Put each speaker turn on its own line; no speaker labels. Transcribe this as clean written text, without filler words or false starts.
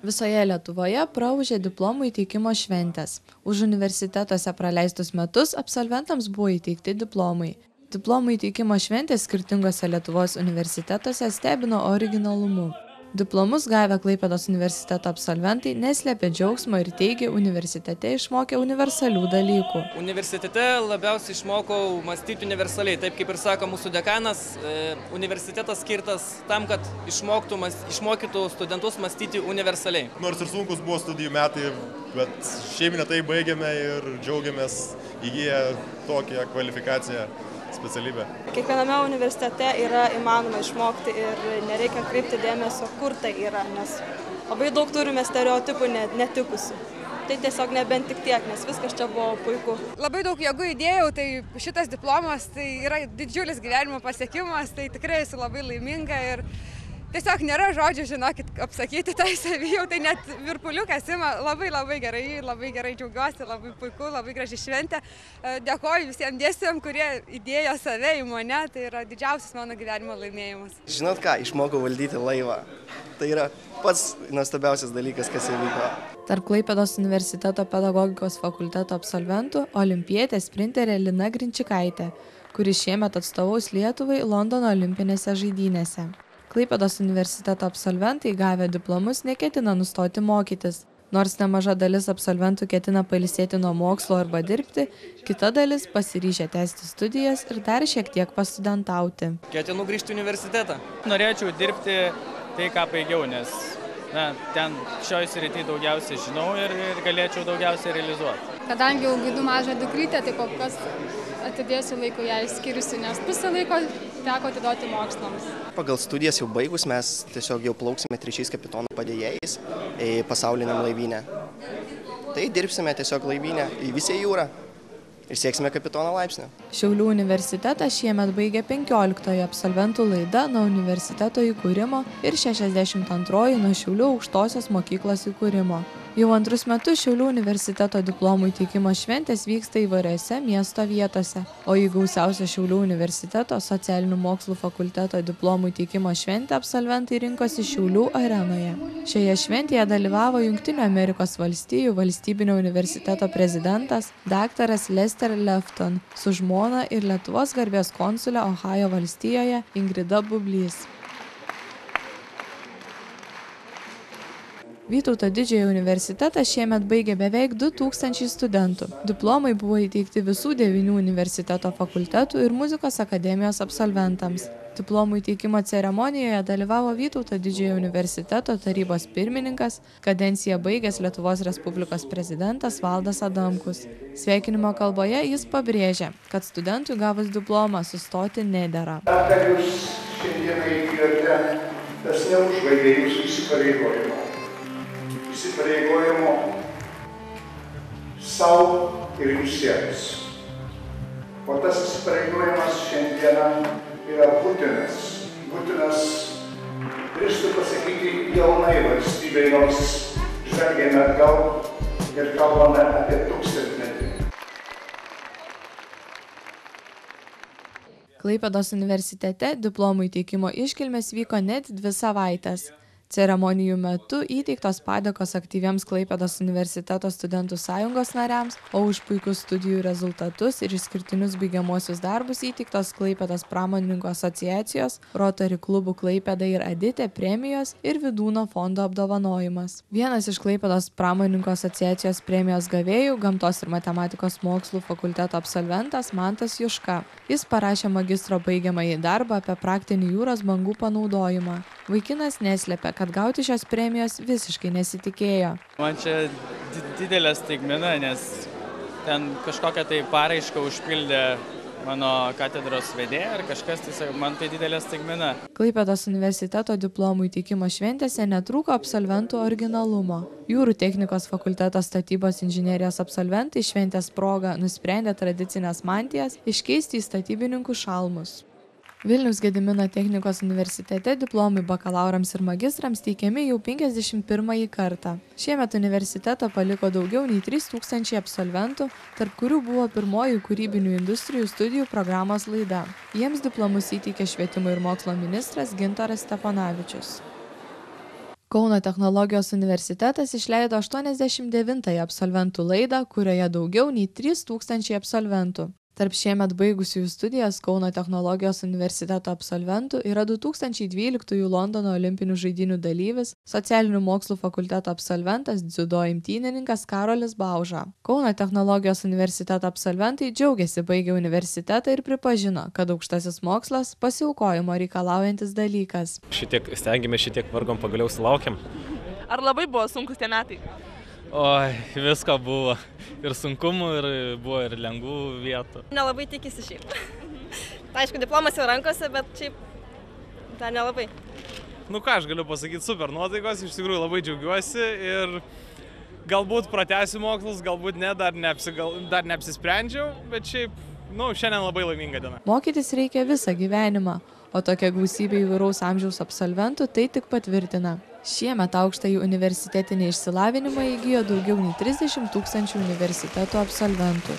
Visoje Lietuvoje praūžė diplomų įteikimo šventės. Už universitetuose praleistus metus absolventams buvo įteikti diplomai. Diplomų įteikimo šventės skirtingose Lietuvos universitetuose stebino originalumu. Diplomus gavę Klaipėdos universiteto absolventai neslėpė džiaugsmo ir teigė, universitete išmokė universalių dalykų.
Universitete labiausiai išmokau mąstyti universaliai. Taip kaip ir sako mūsų dekanas, universitetas skirtas tam, kad išmokytų studentus mąstyti universaliai.
Nors ir sunkus buvo studijų metai, bet šiaip netai baigėme ir džiaugiamės įgiję tokią kvalifikaciją. Specialybė.
Kiekviename universitete yra įmanoma išmokti ir nereikia kreipti dėmesio, kur tai yra, nes labai daug turime stereotipų netikusių. Tai tiesiog nebent tik tiek, nes viskas čia buvo puiku.
Labai daug jėgų įdėjau, tai šitas diplomas tai yra didžiulis gyvenimo pasiekimas, tai tikrai esu labai laiminga ir tiesiog nėra žodžių, žinokit, apsakyti tai savijautai, net virpuliukas ima labai gerai džiaugiuosi, labai puiku, labai graži šventė. Dėkoju visiems dėstytojams, kurie įdėjo save į mane, tai yra didžiausias mano gyvenimo laimėjimas.
Žinot ką, išmokau valdyti laivą. Tai yra pats nuostabiausias dalykas, kas įvyko.
Tarp Klaipėdos universiteto pedagogikos fakulteto absolventų olimpietė sprinterė Lina Grinčikaitė, kuri šiemet atstovaus Lietuvai Londono olimpinėse žaidynėse. Klaipėdos universiteto absolventai gavę diplomus neketina nustoti mokytis. Nors nemaža dalis absolventų ketina pailsėti nuo mokslo arba dirbti, kita dalis pasiryžę tęsti studijas ir dar šiek tiek pastudentauti.
Ketinu grįžti į universitetą.
Norėčiau dirbti tai, ką baigiau, nes ten šioj srity daugiausiai žinau ir galėčiau daugiausiai realizuoti.
Kadangi auginu mažą dukrytę, tai kol kas atidėsiu laiko ją išskirsiu, nes pusę laiko teko atiduoti mokslams.
Pagal studijas jau baigus mes tiesiog jau plauksime 3 kapitonų padėjėjais pasauliniam laivyne. Tai dirbsime tiesiog laivyne į visą jūrą ir sieksime kapitono laipsnio.
Šiaulių universitetą šiemet baigė 15 absolventų laida nuo universiteto įkūrimo ir 62 nuo Šiaulių aukštosios mokyklos įkūrimo. Jau antrus metus Šiaulių universiteto diplomų įteikimo šventės vyksta įvairiose miesto vietose, o į gausiausią Šiaulių universiteto socialinių mokslų fakulteto diplomų įteikimo šventę absolventai rinkosi Šiaulių arenoje. Šioje šventėje dalyvavo Jungtinių Amerikos valstijų valstybinio universiteto prezidentas daktaras Lester Lefton su žmona ir Lietuvos garbės konsule Ohajo valstijoje Ingrida Bublys. Vytauto Didžiojo universitetas šiemet baigė beveik 2000 studentų. Diplomai buvo įteikti visų 9 universiteto fakultetų ir muzikos akademijos absolventams. Diplomų įteikimo ceremonijoje dalyvavo Vytauto Didžiojo universiteto tarybos pirmininkas, kadenciją baigęs Lietuvos Respublikos prezidentas Valdas Adamkus. Sveikinimo kalboje jis pabrėžė, kad studentui gavus diplomą sustoti nedera.
Kad jūs šiandieną įgijote, tas neužbaigė jūsų įsipareigojimo. Įsipareigojimo savo ir visiems. O tas įsipareigojimas šiandieną yra būtinas. Būtinas, drįstu pasakyti, jaunai valstybei, nors žvelgiame atgal ir kalbame apie tūkstantmetį.
Klaipėdos universitete diplomų įteikimo iškilmės vyko net 2 savaites. Ceremonijų metu įteiktos padėkos aktyviems Klaipėdos universiteto studentų sąjungos nariams, o už puikius studijų rezultatus ir išskirtinius baigiamuosius darbus įteiktos Klaipėdos pramonininkų asociacijos, Rotary klubų Klaipėda ir Aditė premijos ir Vydūno fondo apdovanojimas. Vienas iš Klaipėdos pramonininkų asociacijos premijos gavėjų, gamtos ir matematikos mokslų fakulteto absolventas Mantas Juška. Jis parašė magistro baigiamąjį darbą apie praktinį jūros bangų panaudojimą. Vaikinas neslėpė, kad gauti šios premijos visiškai nesitikėjo.
Man čia didelė staigmena, nes ten kažkokią tai paraišką užpildė mano katedros vedėja ar kažkas, tai man tai didelė staigmena.
Klaipėdos universiteto diplomų įteikimo šventėse netrūko absolventų originalumo. Jūrų technikos fakulteto statybos inžinerijos absolventai šventės proga nusprendė tradicinės mantijas iškeisti į statybininkų šalmus. Vilniaus Gedimino technikos universitete diplomai bakalaurams ir magistrams teikiami jau 51 kartą. Šiemet universitetą paliko daugiau nei 3000 absolventų, tarp kurių buvo pirmoji kūrybinių industrijų studijų programos laida. Jiems diplomus įteikė švietimo ir mokslo ministras Gintaras Steponavičius. Kauno technologijos universitetas išleido 89-ąją absolventų laidą, kurioje daugiau nei 3000 absolventų. Tarp šiemet baigusiųjų studijas Kauno technologijos universiteto absolventų yra 2012 Londono olimpinių žaidynių dalyvis, socialinių mokslų fakulteto absolventas, dziudo imtynininkas Karolis Bauža. Kauno technologijos universiteto absolventai džiaugiasi baigę universitetą ir pripažino, kad aukštasis mokslas pasiaukojimo reikalaujantis dalykas.
Šitiek stengiamės, šitiek vargom, pagaliau sulaukėm.
Ar labai buvo sunkus tie metai?
Oi, visko buvo. Ir sunkumų, ir buvo ir lengvų vietų.
Nelabai tikisi šiaip. Aišku, diplomas jau rankose, bet šiaip dar nelabai.
Nu ką, aš galiu pasakyti, super nuotaikos, iš tikrųjų labai džiaugiuosi ir galbūt pratęsiu mokslus, galbūt ne, dar neapsisprendžiau, bet šiaip, šiandien labai laiminga diena.
Mokytis reikia visą gyvenimą, o tokia gausybė įvairaus amžiaus absolventų tai tik patvirtina. Šiemet aukštąjį universitetinį išsilavinimą įgijo daugiau nei 30 000 universiteto absolventų.